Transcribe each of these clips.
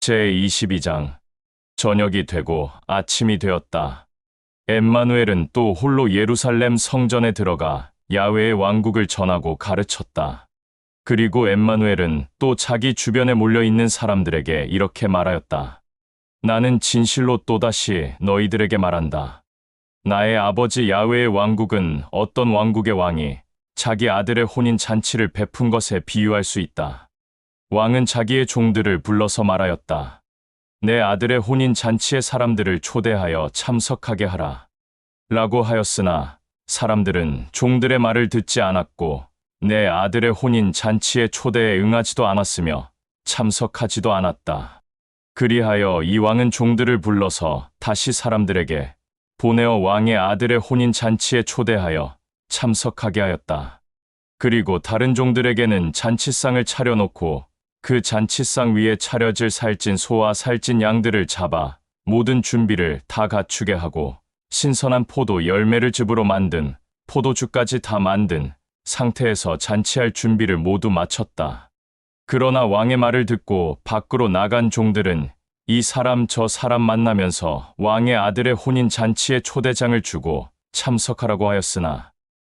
제22장. 저녁이 되고 아침이 되었다. 엠마누엘은 또 홀로 예루살렘 성전에 들어가 야훼의 왕국을 전하고 가르쳤다. 그리고 엠마누엘은 또 자기 주변에 몰려있는 사람들에게 이렇게 말하였다. 나는 진실로 또다시 너희들에게 말한다. 나의 아버지 야훼의 왕국은 어떤 왕국의 왕이 자기 아들의 혼인 잔치를 베푼 것에 비유할 수 있다. 왕은 자기의 종들을 불러서 말하였다. 내 아들의 혼인 잔치에 사람들을 초대하여 참석하게 하라. 라고 하였으나 사람들은 종들의 말을 듣지 않았고 내 아들의 혼인 잔치의 초대에 응하지도 않았으며 참석하지도 않았다. 그리하여 이 왕은 종들을 불러서 다시 사람들에게 보내어 왕의 아들의 혼인 잔치에 초대하여 참석하게 하였다. 그리고 다른 종들에게는 잔치상을 차려놓고 그 잔치상 위에 차려질 살찐 소와 살찐 양들을 잡아 모든 준비를 다 갖추게 하고 신선한 포도 열매를 즙으로 만든 포도주까지 다 만든 상태에서 잔치할 준비를 모두 마쳤다. 그러나 왕의 말을 듣고 밖으로 나간 종들은 이 사람 저 사람 만나면서 왕의 아들의 혼인 잔치에 초대장을 주고 참석하라고 하였으나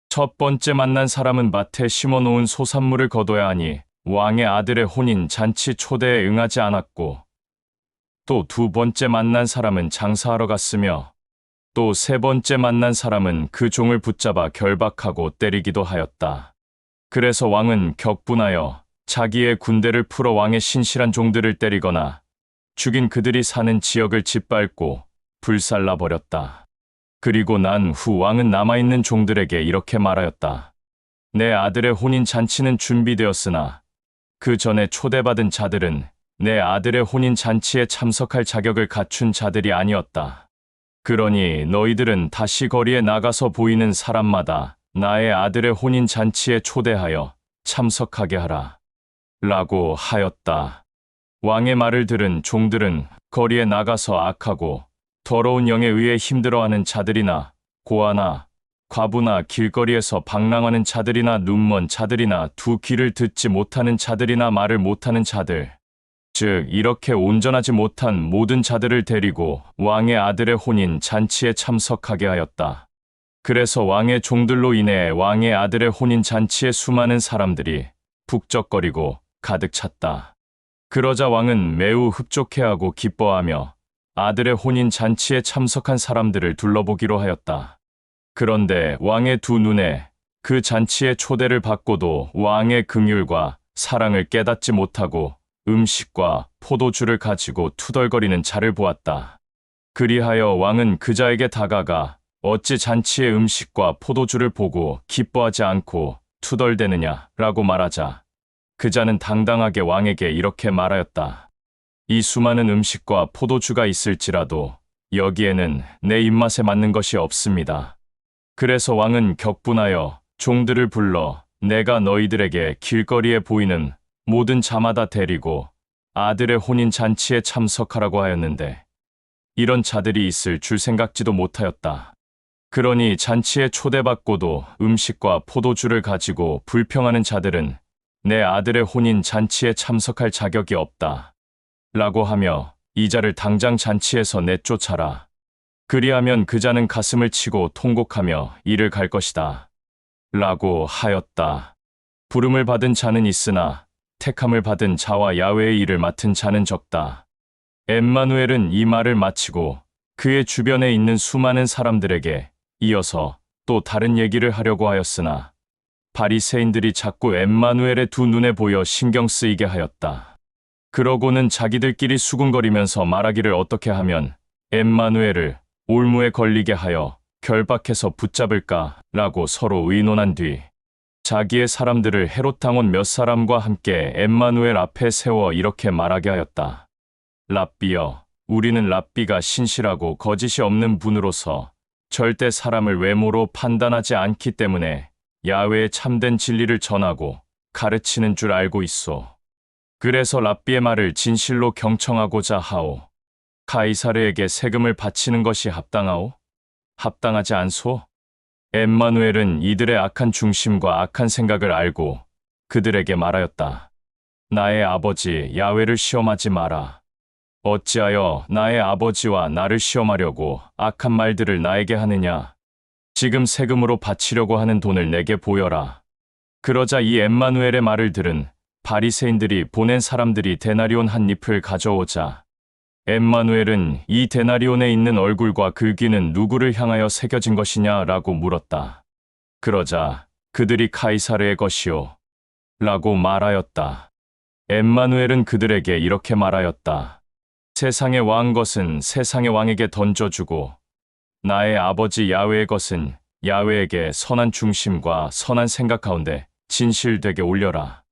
첫 번째 만난 사람은 밭에 심어놓은 소산물을 거둬야 하니 왕의 아들의 혼인 잔치 초대에 응하지 않았고 또 두 번째 만난 사람은 장사하러 갔으며 또 세 번째 만난 사람은 그 종을 붙잡아 결박하고 때리기도 하였다. 그래서 왕은 격분하여 자기의 군대를 풀어 왕의 신실한 종들을 때리거나 죽인 그들이 사는 지역을 짓밟고 불살라 버렸다. 그리고 난 후 왕은 남아있는 종들에게 이렇게 말하였다. 내 아들의 혼인 잔치는 준비되었으나 그 전에 초대받은 자들은 내 아들의 혼인 잔치에 참석할 자격을 갖춘 자들이 아니었다. 그러니 너희들은 다시 거리에 나가서 보이는 사람마다 나의 아들의 혼인 잔치에 초대하여 참석하게 하라. 라고 하였다. 왕의 말을 들은 종들은 거리에 나가서 악하고 더러운 영에 의해 힘들어하는 자들이나 고아나 과부나 길거리에서 방랑하는 자들이나 눈먼 자들이나 두 귀를 듣지 못하는 자들이나 말을 못하는 자들, 즉 이렇게 온전하지 못한 모든 자들을 데리고 왕의 아들의 혼인 잔치에 참석하게 하였다. 그래서 왕의 종들로 인해 왕의 아들의 혼인 잔치에 수많은 사람들이 북적거리고 가득 찼다. 그러자 왕은 매우 흡족해하고 기뻐하며 아들의 혼인 잔치에 참석한 사람들을 둘러보기로 하였다. 그런데 왕의 두 눈에 그 잔치의 초대를 받고도 왕의 긍휼과 사랑을 깨닫지 못하고 음식과 포도주를 가지고 투덜거리는 자를 보았다. 그리하여 왕은 그 자에게 다가가 어찌 잔치의 음식과 포도주를 보고 기뻐하지 않고 투덜대느냐라고 말하자 그 자는 당당하게 왕에게 이렇게 말하였다. 이 수많은 음식과 포도주가 있을지라도 여기에는 내 입맛에 맞는 것이 없습니다. 그래서 왕은 격분하여 종들을 불러 내가 너희들에게 길거리에 보이는 모든 자마다 데리고 아들의 혼인 잔치에 참석하라고 하였는데 이런 자들이 있을 줄 생각지도 못하였다. 그러니 잔치에 초대받고도 음식과 포도주를 가지고 불평하는 자들은 내 아들의 혼인 잔치에 참석할 자격이 없다. 라고 하며 이 자를 당장 잔치에서 내쫓아라. 그리하면 그 자는 가슴을 치고 통곡하며 이를 갈 것이다. 라고 하였다. 부름을 받은 자는 있으나 택함을 받은 자와 야훼의 일을 맡은 자는 적다. 엠마누엘은 이 말을 마치고 그의 주변에 있는 수많은 사람들에게 이어서 또 다른 얘기를 하려고 하였으나 바리새인들이 자꾸 엠마누엘의 두 눈에 보여 신경 쓰이게 하였다. 그러고는 자기들끼리 수군거리면서 말하기를 어떻게 하면 엠마누엘을 올무에 걸리게 하여 결박해서 붙잡을까라고 서로 의논한 뒤 자기의 사람들을 헤롯 당원 몇 사람과 함께 엠마누엘 앞에 세워 이렇게 말하게 하였다. 랍비여, 우리는 랍비가 신실하고 거짓이 없는 분으로서 절대 사람을 외모로 판단하지 않기 때문에 야훼의 참된 진리를 전하고 가르치는 줄 알고 있소. 그래서 랍비의 말을 진실로 경청하고자 하오. 가이사르에게 세금을 바치는 것이 합당하오? 합당하지 않소? 엠마누엘은 이들의 악한 중심과 악한 생각을 알고 그들에게 말하였다. 나의 아버지 야훼를 시험하지 마라. 어찌하여 나의 아버지와 나를 시험하려고 악한 말들을 나에게 하느냐? 지금 세금으로 바치려고 하는 돈을 내게 보여라. 그러자 이 엠마누엘의 말을 들은 바리새인들이 보낸 사람들이 데나리온 한 잎을 가져오자 엠마누엘은 이 데나리온에 있는 얼굴과 글귀는 누구를 향하여 새겨진 것이냐라고 물었다. 그러자 그들이 카이사르의 것이요 라고 말하였다. 엠마누엘은 그들에게 이렇게 말하였다. 세상의 왕 것은 세상의 왕에게 던져주고 나의 아버지 야훼의 것은 야훼에게 선한 중심과 선한 생각 가운데 진실되게 올려라.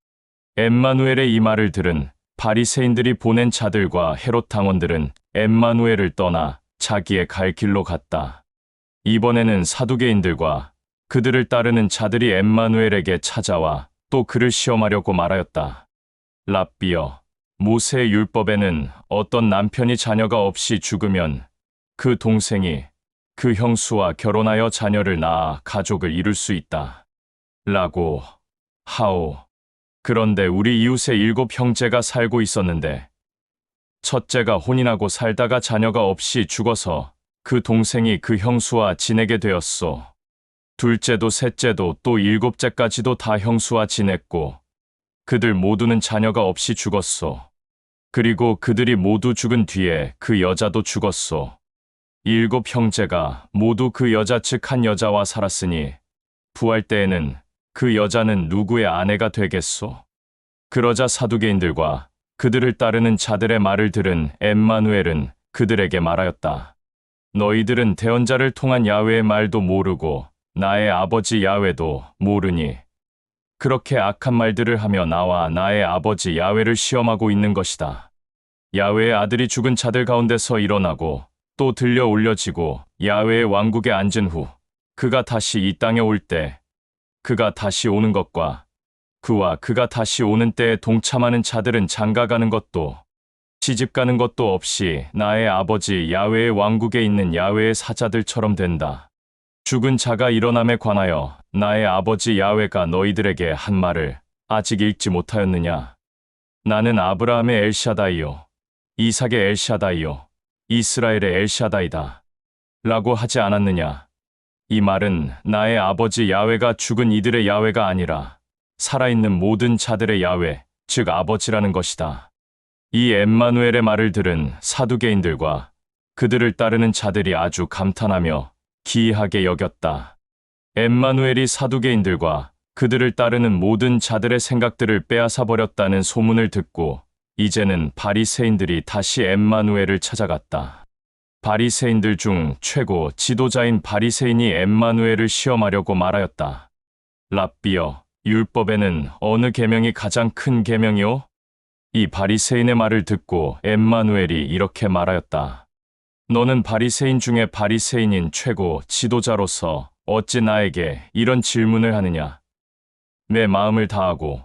엠마누엘의 이 말을 들은 바리새인들이 보낸 자들과 헤롯 당원들은 엠마누엘을 떠나 자기의 갈 길로 갔다. 이번에는 사두개인들과 그들을 따르는 자들이 엠마누엘에게 찾아와 또 그를 시험하려고 말하였다. 랍비여, 모세의 율법에는 어떤 남편이 자녀가 없이 죽으면 그 동생이 그 형수와 결혼하여 자녀를 낳아 가족을 이룰 수 있다. 라고 하오. 그런데 우리 이웃의 7 형제가 살고 있었는데 첫째가 혼인하고 살다가 자녀가 없이 죽어서 그 동생이 그 형수와 지내게 되었소. 둘째도 셋째도 또 7째까지도 다 형수와 지냈고 그들 모두는 자녀가 없이 죽었소. 그리고 그들이 모두 죽은 뒤에 그 여자도 죽었소. 7 형제가 모두 그 여자 즉 한 여자와 살았으니 부활 때에는 그 여자는 누구의 아내가 되겠소? 그러자 사두개인들과 그들을 따르는 자들의 말을 들은 엠마누엘은 그들에게 말하였다. 너희들은 대언자를 통한 야훼의 말도 모르고 나의 아버지 야훼도 모르니 그렇게 악한 말들을 하며 나와 나의 아버지 야훼를 시험하고 있는 것이다. 야훼의 아들이 죽은 자들 가운데서 일어나고 또 들려 올려지고 야훼의 왕국에 앉은 후 그가 다시 이 땅에 올 때 그가 다시 오는 것과 그와 그가 다시 오는 때에 동참하는 자들은 장가가는 것도 시집가는 것도 없이 나의 아버지 야훼의 왕국에 있는 야훼의 사자들처럼 된다. 죽은 자가 일어남에 관하여 나의 아버지 야훼가 너희들에게 한 말을 아직 읽지 못하였느냐? 나는 아브라함의 엘샤다이요, 이삭의 엘샤다이요, 이스라엘의 엘샤다이다. 라고 하지 않았느냐? 이 말은 나의 아버지 야훼가 죽은 이들의 야훼가 아니라 살아있는 모든 자들의 야훼, 즉 아버지라는 것이다. 이 엠마누엘의 말을 들은 사두개인들과 그들을 따르는 자들이 아주 감탄하며 기이하게 여겼다. 엠마누엘이 사두개인들과 그들을 따르는 모든 자들의 생각들을 빼앗아 버렸다는 소문을 듣고 이제는 바리새인들이 다시 엠마누엘을 찾아갔다. 바리새인들 중 최고 지도자인 바리새인이 엠마누엘을 시험하려고 말하였다. 랍비여, 율법에는 어느 계명이 가장 큰 계명이요? 이 바리새인의 말을 듣고 엠마누엘이 이렇게 말하였다. 너는 바리새인 중에 바리새인인 최고 지도자로서 어찌 나에게 이런 질문을 하느냐? 내 마음을 다하고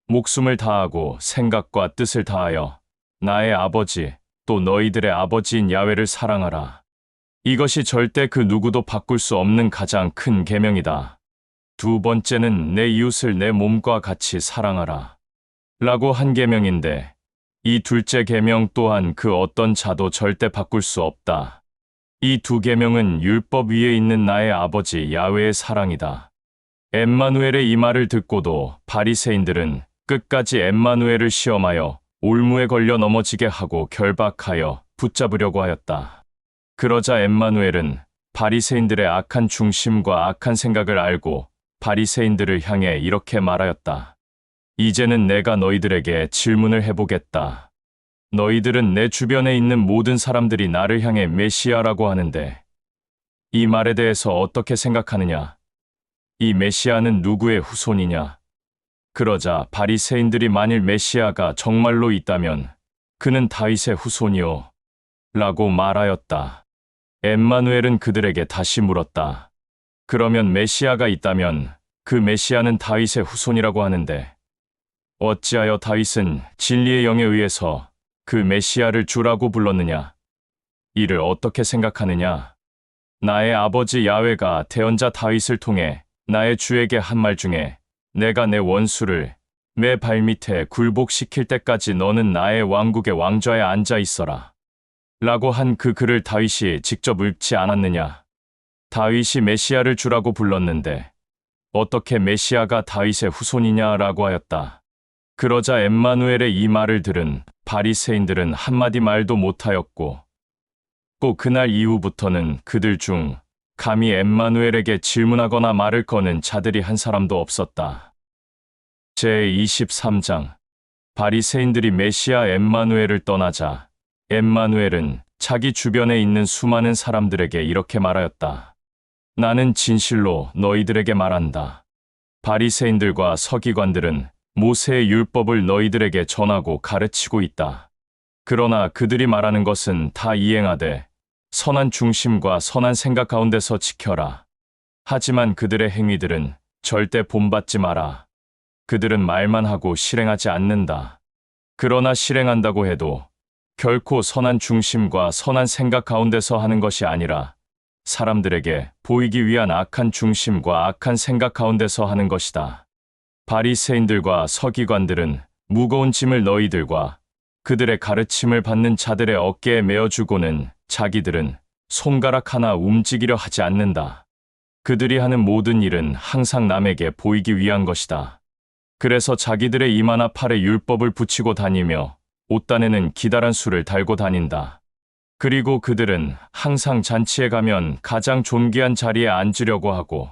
목숨을 다하고 생각과 뜻을 다하여 나의 아버지 또 너희들의 아버지인 야훼를 사랑하라. 이것이 절대 그 누구도 바꿀 수 없는 가장 큰 계명이다. 두 번째는 내 이웃을 내 몸과 같이 사랑하라. 라고 한 계명인데 이 둘째 계명 또한 그 어떤 자도 절대 바꿀 수 없다. 이 두 계명은 율법 위에 있는 나의 아버지 야훼의 사랑이다. 엠마누엘의 이 말을 듣고도 바리새인들은 끝까지 엠마누엘을 시험하여 올무에 걸려 넘어지게 하고 결박하여 붙잡으려고 하였다. 그러자 엠마누엘은 바리새인들의 악한 중심과 악한 생각을 알고 바리새인들을 향해 이렇게 말하였다. 이제는 내가 너희들에게 질문을 해보겠다. 너희들은 내 주변에 있는 모든 사람들이 나를 향해 메시아라고 하는데 이 말에 대해서 어떻게 생각하느냐? 이 메시아는 누구의 후손이냐? 그러자 바리새인들이 만일 메시아가 정말로 있다면 그는 다윗의 후손이요 라고 말하였다. 엠마누엘은 그들에게 다시 물었다. 그러면 메시아가 있다면 그 메시아는 다윗의 후손이라고 하는데 어찌하여 다윗은 진리의 영에 의해서 그 메시아를 주라고 불렀느냐? 이를 어떻게 생각하느냐? 나의 아버지 야훼가 대언자 다윗을 통해 나의 주에게 한 말 중에 내가 내 원수를 내 발밑에 굴복시킬 때까지 너는 나의 왕국의 왕좌에 앉아 있어라. 라고 한 그 글을 다윗이 직접 읽지 않았느냐? 다윗이 메시아를 주라고 불렀는데 어떻게 메시아가 다윗의 후손이냐라고 하였다. 그러자 엠마누엘의 이 말을 들은 바리새인들은 한마디 말도 못하였고 꼭 그날 이후부터는 그들 중 감히 엠마누엘에게 질문하거나 말을 거는 자들이 한 사람도 없었다. 제23장 바리새인들이 메시아 엠마누엘을 떠나자 엠마누엘은 자기 주변에 있는 수많은 사람들에게 이렇게 말하였다. 나는 진실로 너희들에게 말한다. 바리새인들과 서기관들은 모세의 율법을 너희들에게 전하고 가르치고 있다. 그러나 그들이 말하는 것은 다 이행하되 선한 중심과 선한 생각 가운데서 지켜라. 하지만 그들의 행위들은 절대 본받지 마라. 그들은 말만 하고 실행하지 않는다. 그러나 실행한다고 해도 결코 선한 중심과 선한 생각 가운데서 하는 것이 아니라 사람들에게 보이기 위한 악한 중심과 악한 생각 가운데서 하는 것이다. 바리새인들과 서기관들은 무거운 짐을 너희들과 그들의 가르침을 받는 자들의 어깨에 메어주고는 자기들은 손가락 하나 움직이려 하지 않는다. 그들이 하는 모든 일은 항상 남에게 보이기 위한 것이다. 그래서 자기들의 이마나 팔에 율법을 붙이고 다니며 옷단에는 기다란 수를 달고 다닌다. 그리고 그들은 항상 잔치에 가면 가장 존귀한 자리에 앉으려고 하고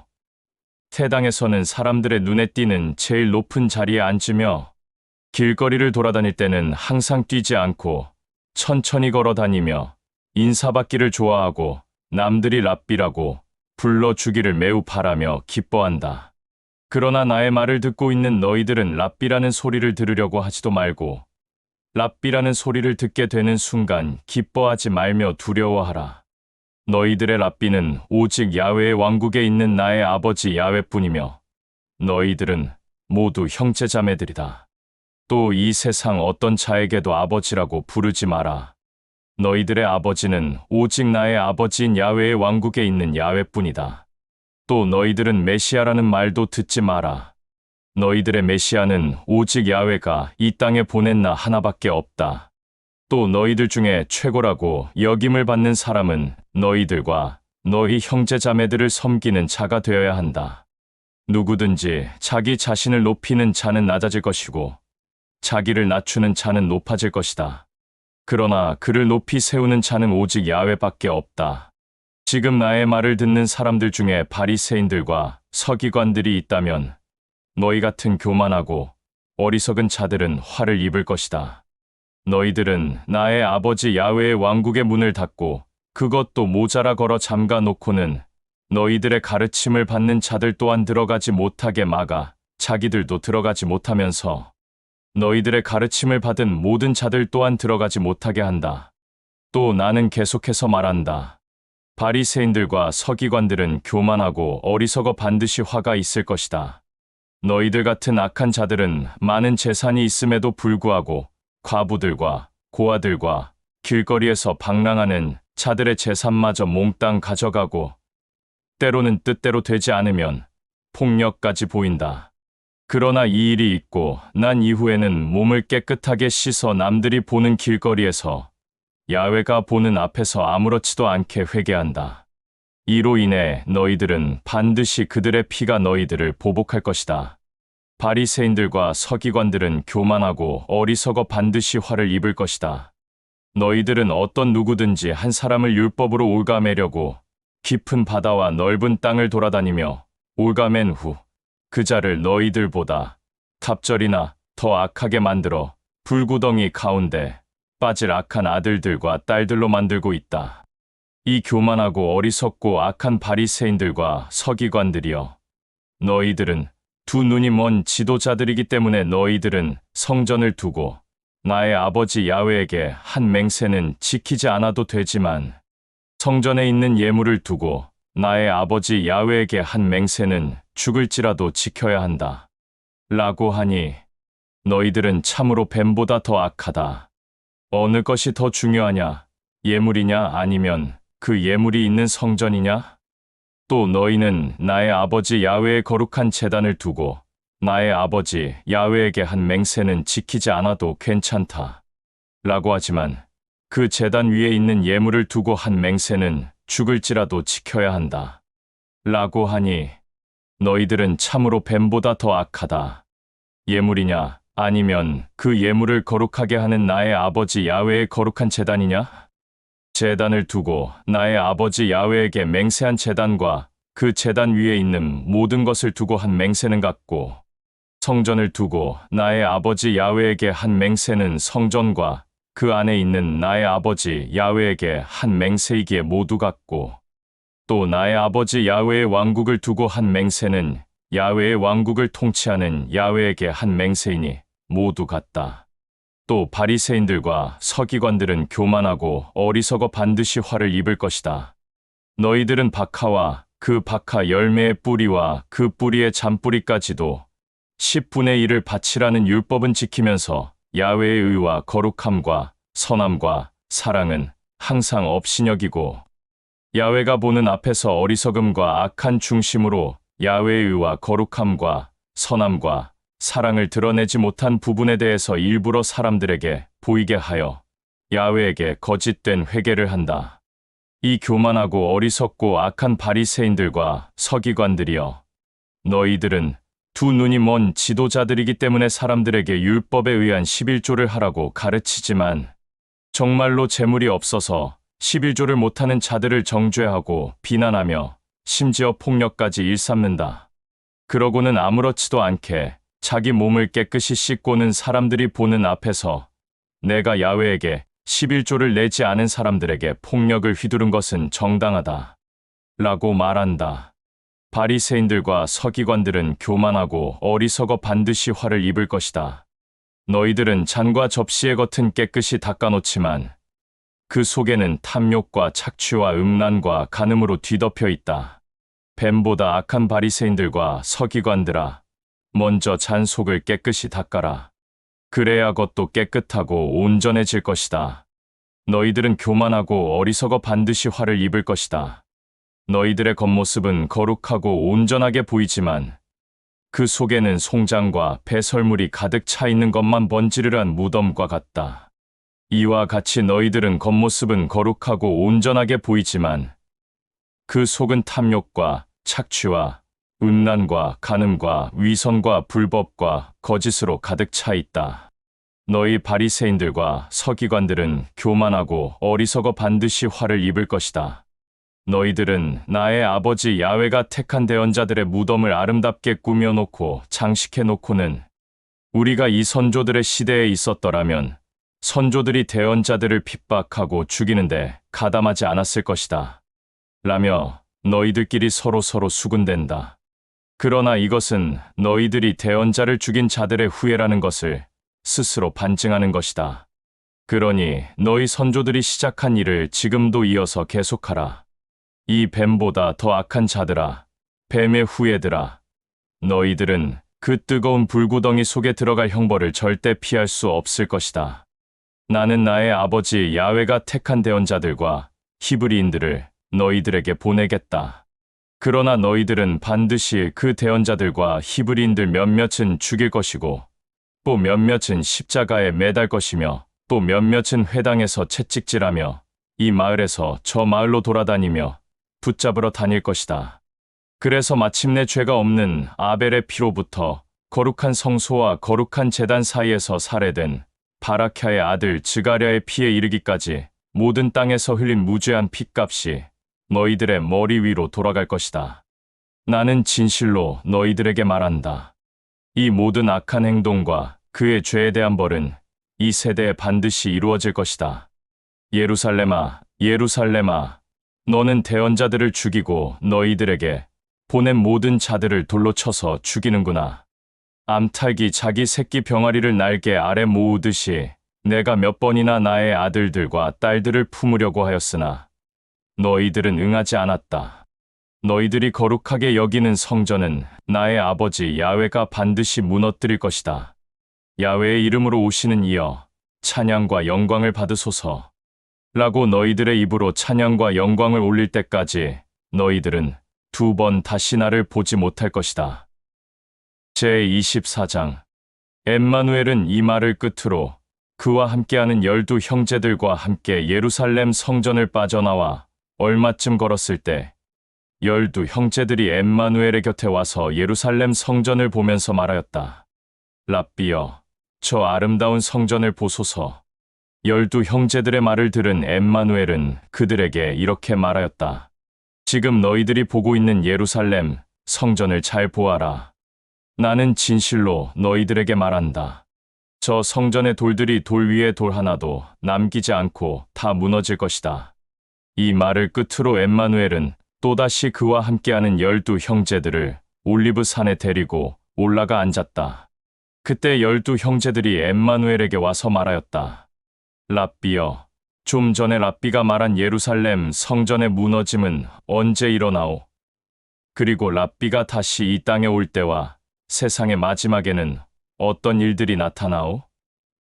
태당에서는 사람들의 눈에 띄는 제일 높은 자리에 앉으며 길거리를 돌아다닐 때는 항상 뛰지 않고 천천히 걸어 다니며 인사받기를 좋아하고 남들이 랍비라고 불러주기를 매우 바라며 기뻐한다. 그러나 나의 말을 듣고 있는 너희들은 랍비라는 소리를 들으려고 하지도 말고 랍비라는 소리를 듣게 되는 순간 기뻐하지 말며 두려워하라. 너희들의 랍비는 오직 야훼의 왕국에 있는 나의 아버지 야훼뿐이며 너희들은 모두 형제자매들이다. 또 이 세상 어떤 자에게도 아버지라고 부르지 마라. 너희들의 아버지는 오직 나의 아버지인 야훼의 왕국에 있는 야훼뿐이다. 또 너희들은 메시아라는 말도 듣지 마라. 너희들의 메시아는 오직 야훼가 이 땅에 보낸 나 하나밖에 없다. 또 너희들 중에 최고라고 여김을 받는 사람은 너희들과 너희 형제자매들을 섬기는 자가 되어야 한다. 누구든지 자기 자신을 높이는 자는 낮아질 것이고 자기를 낮추는 자는 높아질 것이다. 그러나 그를 높이 세우는 자는 오직 야훼밖에 없다. 지금 나의 말을 듣는 사람들 중에 바리새인들과 서기관들이 있다면 너희 같은 교만하고 어리석은 자들은 화를 입을 것이다. 너희들은 나의 아버지 야훼의 왕국의 문을 닫고 그것도 모자라 걸어 잠가 놓고는 너희들의 가르침을 받는 자들 또한 들어가지 못하게 막아 자기들도 들어가지 못하면서 너희들의 가르침을 받은 모든 자들 또한 들어가지 못하게 한다. 또 나는 계속해서 말한다. 바리새인들과 서기관들은 교만하고 어리석어 반드시 화가 있을 것이다. 너희들 같은 악한 자들은 많은 재산이 있음에도 불구하고 과부들과 고아들과 길거리에서 방랑하는 자들의 재산마저 몽땅 가져가고 때로는 뜻대로 되지 않으면 폭력까지 보인다. 그러나 이 일이 있고 난 이후에는 몸을 깨끗하게 씻어 남들이 보는 길거리에서 야훼가 보는 앞에서 아무렇지도 않게 회개한다. 이로 인해 너희들은 반드시 그들의 피가 너희들을 보복할 것이다. 바리새인들과 서기관들은 교만하고 어리석어 반드시 화를 입을 것이다. 너희들은 어떤 누구든지 한 사람을 율법으로 올가매려고 깊은 바다와 넓은 땅을 돌아다니며 올가맨 후 그 자를 너희들보다 갑절이나 더 악하게 만들어 불구덩이 가운데 빠질 악한 아들들과 딸들로 만들고 있다. 이 교만하고 어리석고 악한 바리새인들과 서기관들이여, 너희들은 두 눈이 먼 지도자들이기 때문에 너희들은 성전을 두고 나의 아버지 야훼에게 한 맹세는 지키지 않아도 되지만 성전에 있는 예물을 두고 나의 아버지 야훼에게 한 맹세는 죽을지라도 지켜야 한다. 라고 하니 너희들은 참으로 뱀보다 더 악하다. 어느 것이 더 중요하냐? 예물이냐 아니면 그 예물이 있는 성전이냐? 또 너희는 나의 아버지 야훼의 거룩한 제단을 두고 나의 아버지 야훼에게 한 맹세는 지키지 않아도 괜찮다. 라고 하지만 그 제단 위에 있는 예물을 두고 한 맹세는 죽을지라도 지켜야 한다. 라고 하니 너희들은 참으로 뱀보다 더 악하다. 예물이냐 아니면 그 예물을 거룩하게 하는 나의 아버지 야훼의 거룩한 제단이냐? 제단을 두고 나의 아버지 야훼에게 맹세한 제단과 그 제단 위에 있는 모든 것을 두고 한 맹세는 같고, 성전을 두고 나의 아버지 야훼에게 한 맹세는 성전과 그 안에 있는 나의 아버지 야훼에게 한 맹세이기에 모두 같고, 또 나의 아버지 야훼의 왕국을 두고 한 맹세는 야훼의 왕국을 통치하는 야훼에게 한 맹세이니 모두 같다. 또 바리새인들과 서기관들은 교만하고 어리석어 반드시 화를 입을 것이다. 너희들은 박하와 그 박하 열매의 뿌리와 그 뿌리의 잔뿌리까지도 10분의 1을 바치라는 율법은 지키면서 야훼의 의와 거룩함과 선함과 사랑은 항상 업신여기고, 야훼가 보는 앞에서 어리석음과 악한 중심으로 야훼의 의와 거룩함과 선함과 사랑을 드러내지 못한 부분에 대해서 일부러 사람들에게 보이게 하여 야훼에게 거짓된 회개를 한다. 이 교만하고 어리석고 악한 바리새인들과 서기관들이여, 너희들은 두 눈이 먼 지도자들이기 때문에 사람들에게 율법에 의한 11조를 하라고 가르치지만, 정말로 재물이 없어서 11조를 못하는 자들을 정죄하고 비난하며 심지어 폭력까지 일삼는다. 그러고는 아무렇지도 않게 자기 몸을 깨끗이 씻고는 사람들이 보는 앞에서 내가 야훼에게 11조를 내지 않은 사람들에게 폭력을 휘두른 것은 정당하다. 라고 말한다. 바리새인들과 서기관들은 교만하고 어리석어 반드시 화를 입을 것이다. 너희들은 잔과 접시의 겉은 깨끗이 닦아놓지만 그 속에는 탐욕과 착취와 음란과 간음으로 뒤덮여 있다. 뱀보다 악한 바리새인들과 서기관들아, 먼저 잔 속을 깨끗이 닦아라. 그래야 겉도 깨끗하고 온전해질 것이다. 너희들은 교만하고 어리석어 반드시 화를 입을 것이다. 너희들의 겉모습은 거룩하고 온전하게 보이지만 그 속에는 송장과 배설물이 가득 차 있는 것만 번지르르한 무덤과 같다. 이와 같이 너희들은 겉모습은 거룩하고 온전하게 보이지만 그 속은 탐욕과 착취와 음란과 간음과 위선과 불법과 거짓으로 가득 차 있다. 너희 바리새인들과 서기관들은 교만하고 어리석어 반드시 화를 입을 것이다. 너희들은 나의 아버지 야훼가 택한 대언자들의 무덤을 아름답게 꾸며놓고 장식해놓고는 우리가 이 선조들의 시대에 있었더라면 선조들이 대언자들을 핍박하고 죽이는데 가담하지 않았을 것이다. 라며 너희들끼리 서로 수군댄다. 그러나 이것은 너희들이 대언자를 죽인 자들의 후예라는 것을 스스로 반증하는 것이다. 그러니 너희 선조들이 시작한 일을 지금도 이어서 계속하라. 이 뱀보다 더 악한 자들아, 뱀의 후예들아, 너희들은 그 뜨거운 불구덩이 속에 들어갈 형벌을 절대 피할 수 없을 것이다. 나는 나의 아버지 야훼가 택한 대언자들과 히브리인들을 너희들에게 보내겠다. 그러나 너희들은 반드시 그 대언자들과 히브리인들 몇몇은 죽일 것이고, 또 몇몇은 십자가에 매달 것이며, 또 몇몇은 회당에서 채찍질하며 이 마을에서 저 마을로 돌아다니며 붙잡으러 다닐 것이다. 그래서 마침내 죄가 없는 아벨의 피로부터 거룩한 성소와 거룩한 제단 사이에서 살해된 바라캬의 아들 즈가랴의 피에 이르기까지 모든 땅에서 흘린 무죄한 핏값이 너희들의 머리 위로 돌아갈 것이다. 나는 진실로 너희들에게 말한다. 이 모든 악한 행동과 그의 죄에 대한 벌은 이 세대에 반드시 이루어질 것이다. 예루살렘아, 예루살렘아, 너는 대언자들을 죽이고 너희들에게 보낸 모든 자들을 돌로 쳐서 죽이는구나. 암탉이 자기 새끼 병아리를 날개 아래 모으듯이 내가 몇 번이나 나의 아들들과 딸들을 품으려고 하였으나 너희들은 응하지 않았다. 너희들이 거룩하게 여기는 성전은 나의 아버지 야훼가 반드시 무너뜨릴 것이다. 야훼의 이름으로 오시는 이여 찬양과 영광을 받으소서. 라고 너희들의 입으로 찬양과 영광을 올릴 때까지 너희들은 2번 다시 나를 보지 못할 것이다. 제24장. 엠마누엘은 이 말을 끝으로 그와 함께하는 12 형제들과 함께 예루살렘 성전을 빠져나와 얼마쯤 걸었을 때 12 형제들이 엠마누엘의 곁에 와서 예루살렘 성전을 보면서 말하였다. 랍비여, 저 아름다운 성전을 보소서. 12 형제들의 말을 들은 엠마누엘은 그들에게 이렇게 말하였다. 지금 너희들이 보고 있는 예루살렘 성전을 잘 보아라. 나는 진실로 너희들에게 말한다. 저 성전의 돌들이 돌 위에 돌 하나도 남기지 않고 다 무너질 것이다. 이 말을 끝으로 엠마누엘은 또다시 그와 함께하는 12 형제들을 올리브 산에 데리고 올라가 앉았다. 그때 12 형제들이 엠마누엘에게 와서 말하였다. 랍비여, 좀 전에 랍비가 말한 예루살렘 성전의 무너짐은 언제 일어나오? 그리고 랍비가 다시 이 땅에 올 때와 세상의 마지막에는 어떤 일들이 나타나오?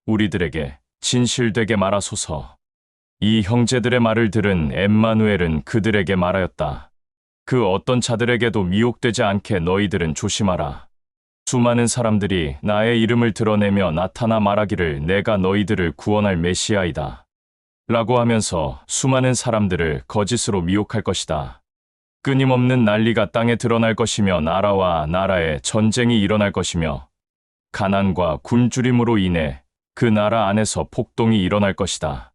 우리들에게 진실되게 말하소서. 이 형제들의 말을 들은 엠마누엘은 그들에게 말하였다. 그 어떤 자들에게도 미혹되지 않게 너희들은 조심하라. 수많은 사람들이 나의 이름을 드러내며 나타나 말하기를 내가 너희들을 구원할 메시아이다. 라고 하면서 수많은 사람들을 거짓으로 미혹할 것이다. 끊임없는 난리가 땅에 드러날 것이며 나라와 나라에 전쟁이 일어날 것이며 가난과 굶주림으로 인해 그 나라 안에서 폭동이 일어날 것이다.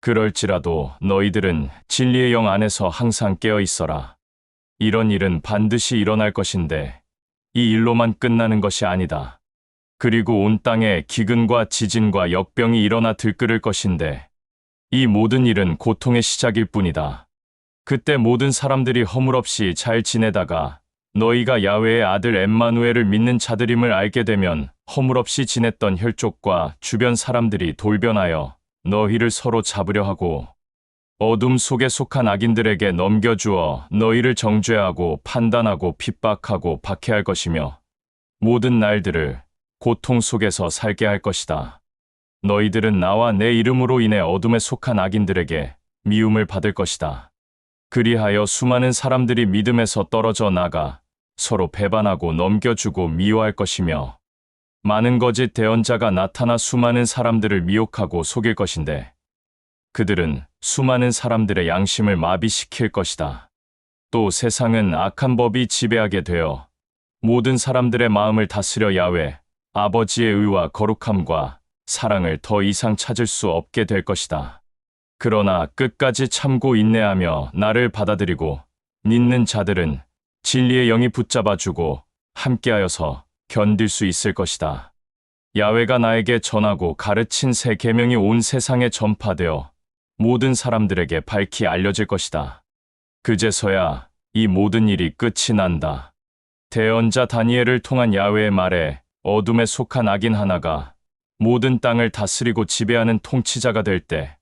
그럴지라도 너희들은 진리의 영 안에서 항상 깨어 있어라. 이런 일은 반드시 일어날 것인데 이 일로만 끝나는 것이 아니다. 그리고 온 땅에 기근과 지진과 역병이 일어나 들끓을 것인데 이 모든 일은 고통의 시작일 뿐이다. 그때 모든 사람들이 허물없이 잘 지내다가 너희가 야훼의 아들 엠마누엘을 믿는 자들임을 알게 되면 허물없이 지냈던 혈족과 주변 사람들이 돌변하여 너희를 서로 잡으려 하고 어둠 속에 속한 악인들에게 넘겨주어 너희를 정죄하고 판단하고 핍박하고 박해할 것이며 모든 날들을 고통 속에서 살게 할 것이다. 너희들은 나와 내 이름으로 인해 어둠에 속한 악인들에게 미움을 받을 것이다. 그리하여 수많은 사람들이 믿음에서 떨어져 나가 서로 배반하고 넘겨주고 미워할 것이며 많은 거짓 대언자가 나타나 수많은 사람들을 미혹하고 속일 것인데 그들은 수많은 사람들의 양심을 마비시킬 것이다. 또 세상은 악한 법이 지배하게 되어 모든 사람들의 마음을 다스려 야훼 아버지의 의와 거룩함과 사랑을 더 이상 찾을 수 없게 될 것이다. 그러나 끝까지 참고 인내하며 나를 받아들이고 믿는 자들은 진리의 영이 붙잡아주고 함께하여서 견딜 수 있을 것이다. 야훼가 나에게 전하고 가르친 새 계명이 온 세상에 전파되어 모든 사람들에게 밝히 알려질 것이다. 그제서야 이 모든 일이 끝이 난다. 대언자 다니엘을 통한 야훼의 말에 어둠에 속한 악인 하나가 모든 땅을 다스리고 지배하는 통치자가 될 때,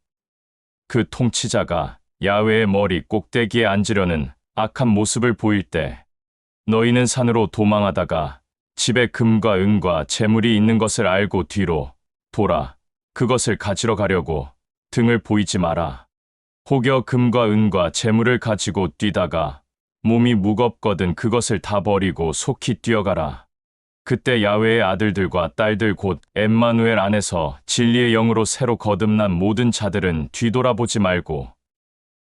그 통치자가 야훼의 머리 꼭대기에 앉으려는 악한 모습을 보일 때, 너희는 산으로 도망하다가 집에 금과 은과 재물이 있는 것을 알고 뒤로 돌아 그것을 가지러 가려고 등을 보이지 마라. 혹여 금과 은과 재물을 가지고 뛰다가 몸이 무겁거든 그것을 다 버리고 속히 뛰어가라. 그때 야훼의 아들들과 딸들 곧 엠마누엘 안에서 진리의 영으로 새로 거듭난 모든 자들은 뒤돌아보지 말고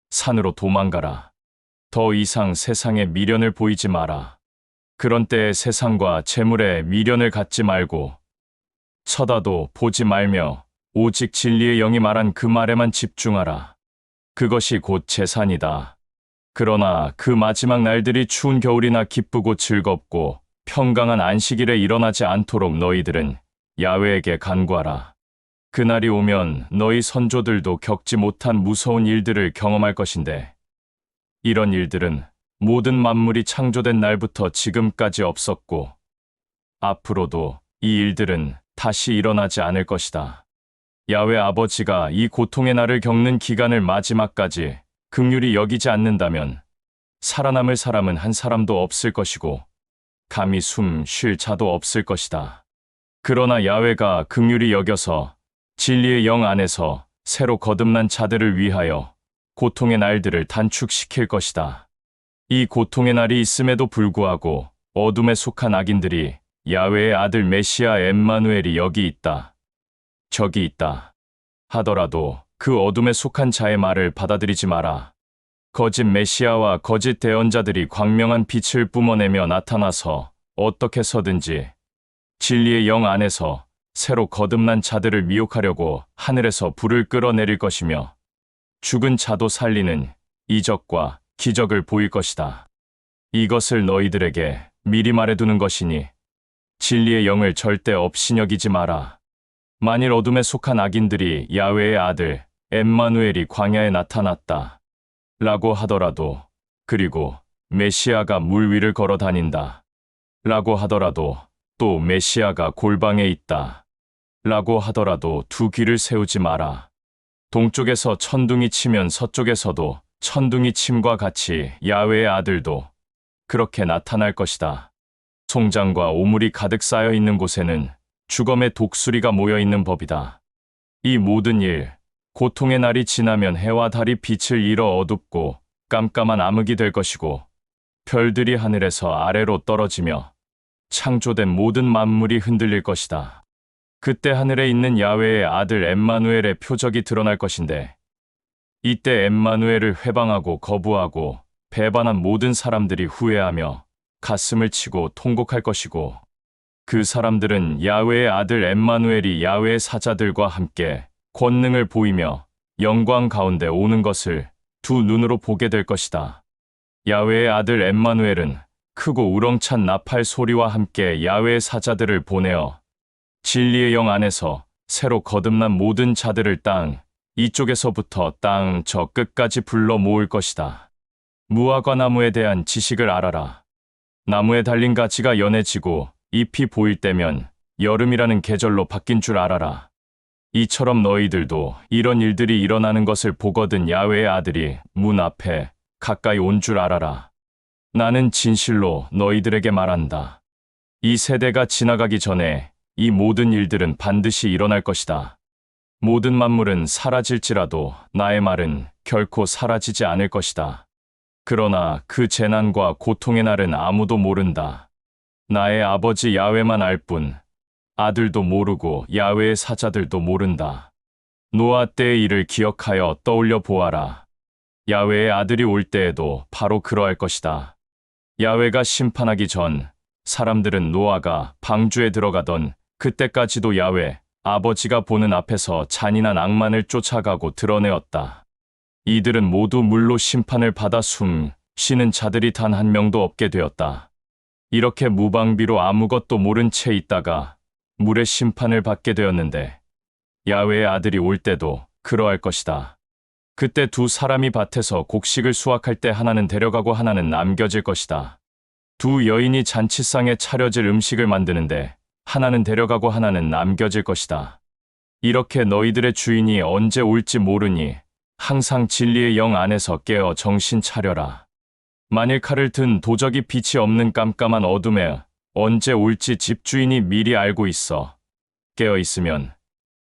산으로 도망가라. 더 이상 세상에 미련을 보이지 마라. 그런 때에 세상과 재물에 미련을 갖지 말고 쳐다도 보지 말며 오직 진리의 영이 말한 그 말에만 집중하라. 그것이 곧 재산이다. 그러나 그 마지막 날들이 추운 겨울이나 기쁘고 즐겁고 평강한 안식일에 일어나지 않도록 너희들은 야훼에게 간구하라. 그날이 오면 너희 선조들도 겪지 못한 무서운 일들을 경험할 것인데 이런 일들은 모든 만물이 창조된 날부터 지금까지 없었고 앞으로도 이 일들은 다시 일어나지 않을 것이다. 야훼 아버지가 이 고통의 날을 겪는 기간을 마지막까지 긍휼히 여기지 않는다면 살아남을 사람은 한 사람도 없을 것이고 감히 숨 쉴 자도 없을 것이다. 그러나 야훼가 긍휼히 여겨서 진리의 영 안에서 새로 거듭난 자들을 위하여 고통의 날들을 단축시킬 것이다. 이 고통의 날이 있음에도 불구하고 어둠에 속한 악인들이 야훼의 아들 메시아 엠마누엘이 여기 있다. 적이 있다 하더라도 그 어둠에 속한 자의 말을 받아들이지 마라. 거짓 메시아와 거짓 대언자들이 광명한 빛을 뿜어내며 나타나서 어떻게 해서든지 진리의 영 안에서 새로 거듭난 자들을 미혹하려고 하늘에서 불을 끌어내릴 것이며 죽은 자도 살리는 이적과 기적을 보일 것이다. 이것을 너희들에게 미리 말해두는 것이니 진리의 영을 절대 업신여기지 마라. 만일 어둠에 속한 악인들이 야훼의 아들 엠마누엘이 광야에 나타났다 라고 하더라도, 그리고 메시아가 물 위를 걸어 다닌다 라고 하더라도, 또 메시아가 골방에 있다 라고 하더라도 두 귀를 세우지 마라. 동쪽에서 천둥이 치면 서쪽에서도 천둥이 침과 같이 야훼의 아들도 그렇게 나타날 것이다. 송장과 오물이 가득 쌓여 있는 곳에는 주검의 독수리가 모여 있는 법이다. 이 모든 일, 고통의 날이 지나면 해와 달이 빛을 잃어 어둡고 깜깜한 암흑이 될 것이고 별들이 하늘에서 아래로 떨어지며 창조된 모든 만물이 흔들릴 것이다. 그때 하늘에 있는 야훼의 아들 엠마누엘의 표적이 드러날 것인데, 이때 엠마누엘을 회방하고 거부하고 배반한 모든 사람들이 후회하며 가슴을 치고 통곡할 것이고, 그 사람들은 야훼의 아들 엠마누엘이 야훼의 사자들과 함께 권능을 보이며 영광 가운데 오는 것을 두 눈으로 보게 될 것이다. 야훼의 아들 엠마누엘은 크고 우렁찬 나팔 소리와 함께 야훼의 사자들을 보내어 진리의 영 안에서 새로 거듭난 모든 자들을 땅 이쪽에서부터 땅 저 끝까지 불러 모을 것이다. 무화과 나무에 대한 지식을 알아라. 나무에 달린 가지가 연해지고 잎이 보일 때면 여름이라는 계절로 바뀐 줄 알아라. 이처럼 너희들도 이런 일들이 일어나는 것을 보거든 야훼의 아들이 문 앞에 가까이 온 줄 알아라. 나는 진실로 너희들에게 말한다. 이 세대가 지나가기 전에 이 모든 일들은 반드시 일어날 것이다. 모든 만물은 사라질지라도 나의 말은 결코 사라지지 않을 것이다. 그러나 그 재난과 고통의 날은 아무도 모른다. 나의 아버지 야훼만 알 뿐, 아들도 모르고 야훼의 사자들도 모른다. 노아 때의 일을 기억하여 떠올려 보아라. 야훼의 아들이 올 때에도 바로 그러할 것이다. 야훼가 심판하기 전 사람들은 노아가 방주에 들어가던 그때까지도 야훼 아버지가 보는 앞에서 잔인한 악만을 쫓아가고 드러내었다. 이들은 모두 물로 심판을 받아 숨 쉬는 자들이 단 한 명도 없게 되었다. 이렇게 무방비로 아무것도 모른 채 있다가 물의 심판을 받게 되었는데, 야훼의 아들이 올 때도 그러할 것이다. 그때 두 사람이 밭에서 곡식을 수확할 때 하나는 데려가고 하나는 남겨질 것이다. 두 여인이 잔치상에 차려질 음식을 만드는데 하나는 데려가고 하나는 남겨질 것이다. 이렇게 너희들의 주인이 언제 올지 모르니 항상 진리의 영 안에서 깨어 정신 차려라. 만일 칼을 든 도적이 빛이 없는 깜깜한 어둠에 언제 올지 집주인이 미리 알고 있어 깨어 있으면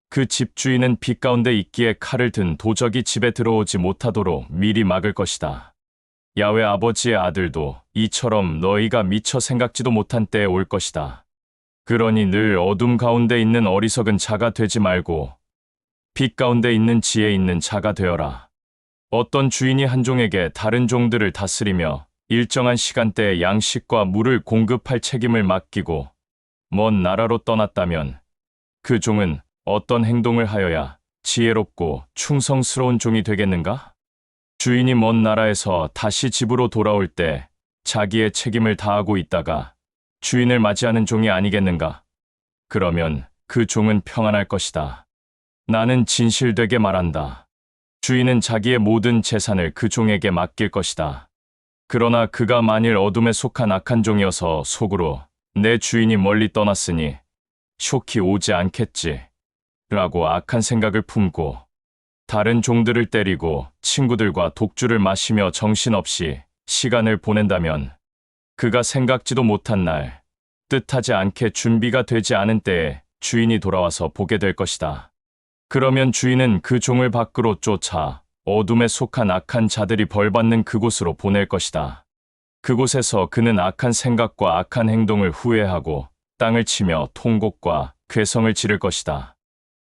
그 집주인은 빛 가운데 있기에 칼을 든 도적이 집에 들어오지 못하도록 미리 막을 것이다. 야훼 아버지의 아들도 이처럼 너희가 미처 생각지도 못한 때에 올 것이다. 그러니 늘 어둠 가운데 있는 어리석은 자가 되지 말고 빛 가운데 있는 지혜 있는 자가 되어라. 어떤 주인이 한 종에게 다른 종들을 다스리며 일정한 시간대에 양식과 물을 공급할 책임을 맡기고 먼 나라로 떠났다면 그 종은 어떤 행동을 하여야 지혜롭고 충성스러운 종이 되겠는가? 주인이 먼 나라에서 다시 집으로 돌아올 때 자기의 책임을 다하고 있다가 주인을 맞이하는 종이 아니겠는가? 그러면 그 종은 평안할 것이다. 나는 진실되게 말한다. 주인은 자기의 모든 재산을 그 종에게 맡길 것이다. 그러나 그가 만일 어둠에 속한 악한 종이어서 속으로 내 주인이 멀리 떠났으니 쇼키 오지 않겠지 라고 악한 생각을 품고 다른 종들을 때리고 친구들과 독주를 마시며 정신없이 시간을 보낸다면 그가 생각지도 못한 날, 뜻하지 않게 준비가 되지 않은 때에 주인이 돌아와서 보게 될 것이다. 그러면 주인은 그 종을 밖으로 쫓아 어둠에 속한 악한 자들이 벌받는 그곳으로 보낼 것이다. 그곳에서 그는 악한 생각과 악한 행동을 후회하고 땅을 치며 통곡과 괴성을 지를 것이다.